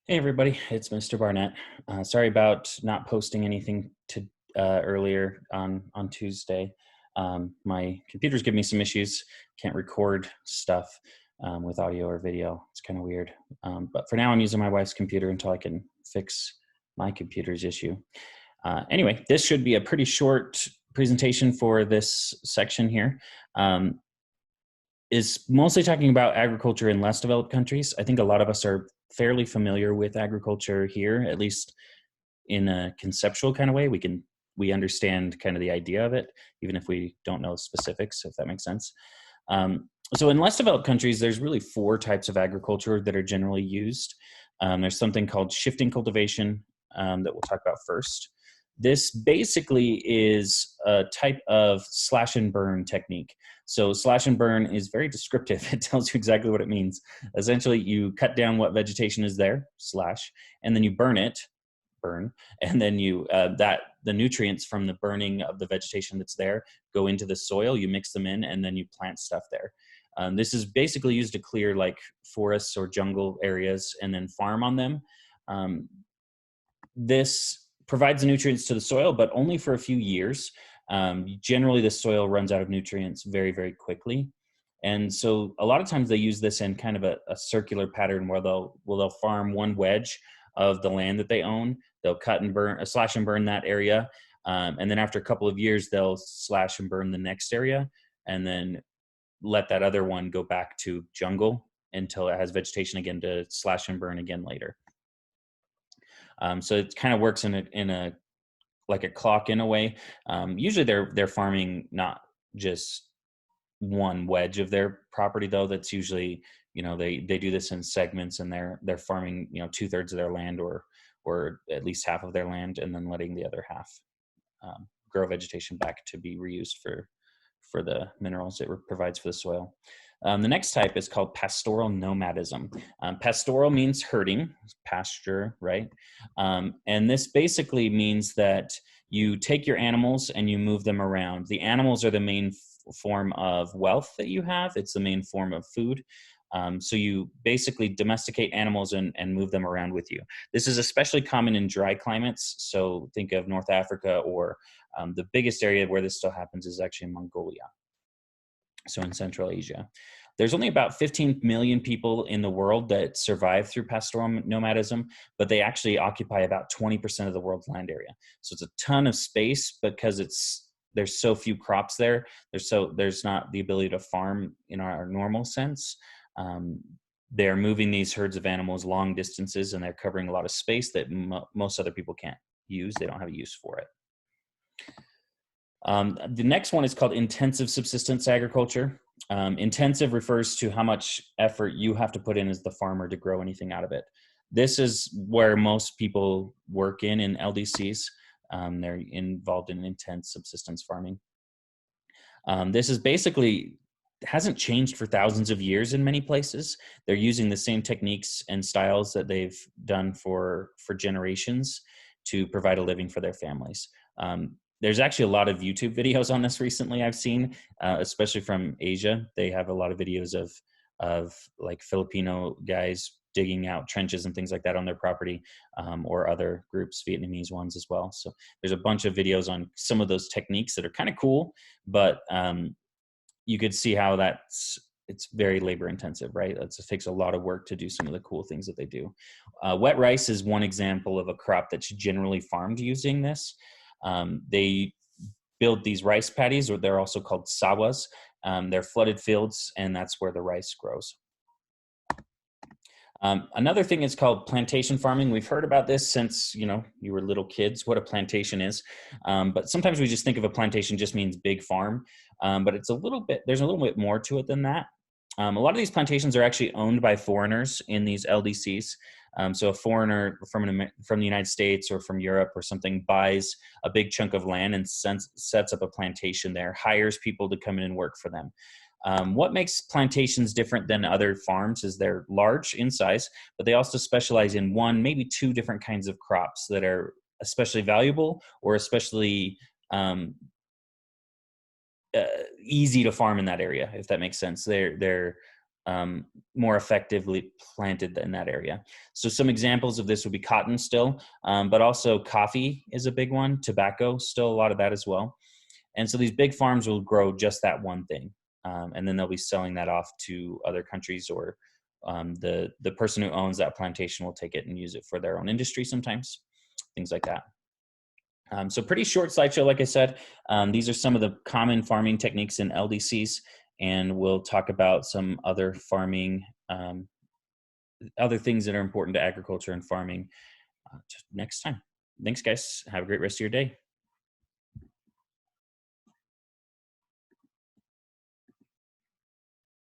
Hey everybody, it's Mr. Barnett. Sorry about not posting anything to earlier on Tuesday. My computer's giving me some issues. Can't record stuff with audio or video. It's kind of weird. But for now, I'm using my wife's computer until I can fix my computer's issue. Anyway, this should be a pretty short presentation for this section here. Is mostly talking about agriculture in less developed countries. I think a lot of us are fairly familiar with agriculture here, at least in a conceptual kind of way. We understand kind of the idea of it, even if we don't know specifics, if that makes sense. So in less developed countries, there's really four types of agriculture that are generally used. There's something called shifting cultivation that we'll talk about first. This basically is a type of slash and burn technique. So slash and burn is very descriptive. It tells you exactly what it means. Essentially, you cut down what vegetation is there, slash, and then you burn it, burn, and then you the nutrients from the burning of the vegetation that's there go into the soil. You mix them in, and then you plant stuff there. This is basically used to clear like forests or jungle areas and then farm on them. This provides the nutrients to the soil, but only for a few years. Generally, the soil runs out of nutrients very, very quickly. And so a lot of times they use this in kind of a circular pattern where they'll farm one wedge of the land that they own. They'll cut and burn, slash and burn that area. And then after a couple of years, they'll slash and burn the next area and then let that other one go back to jungle until it has vegetation again to slash and burn again later. So it kind of works in a like a clock in a way. Usually they're farming not just one wedge of their property though. That's usually, they do this in segments, and they're farming, 2/3 of their land or at least half of their land, and then letting the other half grow vegetation back to be reused for the minerals it provides for the soil. The next type is called pastoral nomadism. Pastoral means herding, pasture, right? And this basically means that you take your animals and you move them around. The animals are the main form of wealth that you have. It's the main form of food. So you basically domesticate animals and move them around with you. This is especially common in dry climates. So think of North Africa, or the biggest area where this still happens is actually in Mongolia. So in Central Asia. There's only about 15 million people in the world that survive through pastoral nomadism, but they actually occupy about 20% of the world's land area. So it's a ton of space because there's so few crops there. There's not the ability to farm in our normal sense. They're moving these herds of animals long distances, and they're covering a lot of space that most other people can't use. They don't have a use for it. The next one is called intensive subsistence agriculture. Intensive refers to how much effort you have to put in as the farmer to grow anything out of it. This is where most people work in LDCs. They're involved in intense subsistence farming. This is basically hasn't changed for thousands of years in many places. They're using the same techniques and styles that they've done for generations to provide a living for their families. There's actually a lot of YouTube videos on this recently I've seen, especially from Asia. They have a lot of videos of like Filipino guys digging out trenches and things like that on their property, or other groups, Vietnamese ones as well. So there's a bunch of videos on some of those techniques that are kind of cool, but you could see how it's very labor intensive, right? It takes a lot of work to do some of the cool things that they do. Wet rice is one example of a crop that's generally farmed using this. They build these rice paddies, or they're also called sawas. They're flooded fields, and that's where the rice grows. Another thing is called plantation farming. We've heard about this since, you were little kids, what a plantation is. But sometimes we just think of a plantation just means big farm. But there's a little bit more to it than that. A lot of these plantations are actually owned by foreigners in these LDCs. So a foreigner from the United States or from Europe or something buys a big chunk of land and sets up a plantation there, hires people to come in and work for them. What makes plantations different than other farms is they're large in size, but they also specialize in one, maybe two different kinds of crops that are especially valuable or especially easy to farm in that area, if that makes sense. They're more effectively planted in that area. So some examples of this would be cotton still, but also coffee is a big one, tobacco, still a lot of that as well. And so these big farms will grow just that one thing. And then they'll be selling that off to other countries, or the person who owns that plantation will take it and use it for their own industry sometimes, things like that. So pretty short slideshow, like I said. These are some of the common farming techniques in LDCs, and we'll talk about some other farming, other things that are important to agriculture and farming just next time. Thanks, guys. Have a great rest of your day.